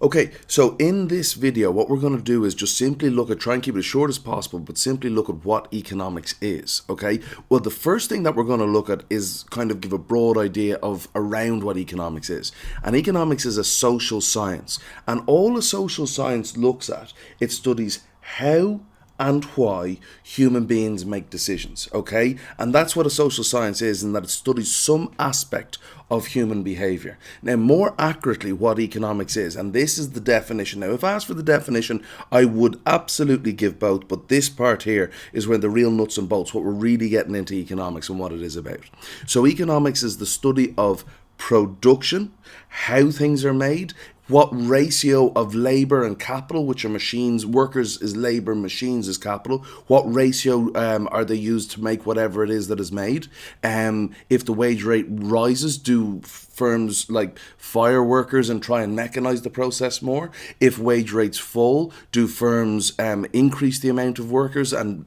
Okay, so in this video, what we're going to do is just simply look at, try and keep it as short as possible, but simply look at what economics is, okay? Well, the first thing that we're going to look at is kind of give a broad idea of around what economics is. And economics is a social science. And all a social science looks at, it studies how and why human beings make decisions, okay? And that's what a social science is, in that it studies some aspect of human behavior. Now, more accurately, what economics is, and this is the definition. Now, if I asked for the definition, I would absolutely give both, but this part here is where the real nuts and bolts, what we're really getting into economics and what it is about. So economics is the study of production, how things are made, what ratio of labor and capital, which are machines, workers is labor, machines is capital, what ratio are they used to make whatever it is that is made. If the wage rate rises, do firms like fire workers and try and mechanize the process more? If wage rates fall, do firms increase the amount of workers and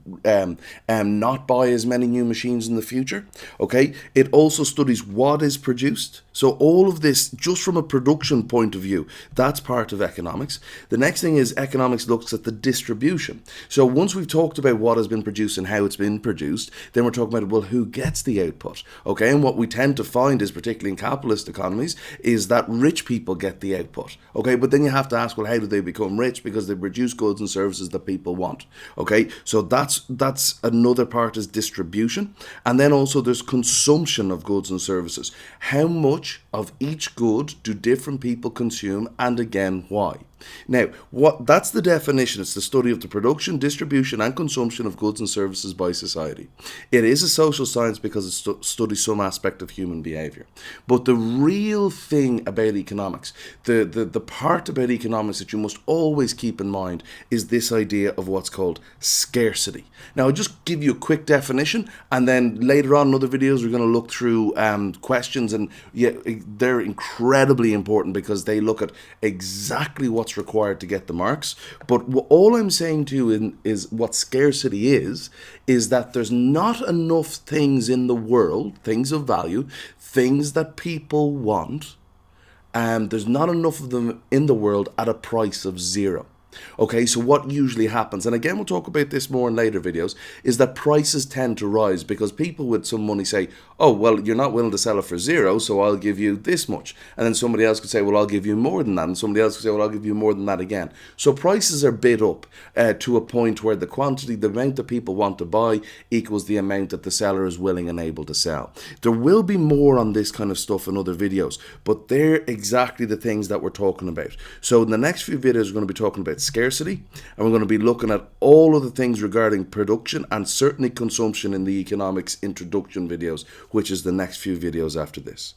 not buy as many new machines in the future? Okay, it also studies what is produced. So all of this, just from a production point of view, that's part of economics. The next thing is economics looks at the distribution. So once we've talked about what has been produced and how it's been produced, then we're talking about, well, who gets the output? Okay, and what we tend to find is, particularly in capitalist economies, is that rich people get the output. Okay, but then you have to ask, well, how do they become rich? Because they produce goods and services that people want. Okay, so that's another part, is distribution. And then also there's consumption of goods and services. How much of each good do different people consume, and again, why? Now, that's the definition. It's the study of the production, distribution, and consumption of goods and services by society. It is a social science because it studies some aspect of human behavior. But the real thing about economics, the part about economics that you must always keep in mind, is this idea of what's called scarcity. Now, I'll just give you a quick definition, and then later on in other videos, we're going to look through questions, and yeah, they're incredibly important because they look at exactly what's required to get the marks. But all I'm saying to you is what scarcity is that there's not enough things in the world, things of value, things that people want, and there's not enough of them in the world at a price of zero. Okay, so what usually happens, and again we'll talk about this more in later videos, is that prices tend to rise because people with some money say, oh, well, you're not willing to sell it for zero, so I'll give you this much. And then somebody else could say, well, I'll give you more than that. And somebody else could say, well, I'll give you more than that again. So prices are bid up to a point where the quantity, the amount that people want to buy equals the amount that the seller is willing and able to sell. There will be more on this kind of stuff in other videos, but they're exactly the things that we're talking about. So in the next few videos, we're going to be talking about scarcity, and we're going to be looking at all of the things regarding production and certainly consumption in the economics introduction videos, which is the next few videos after this.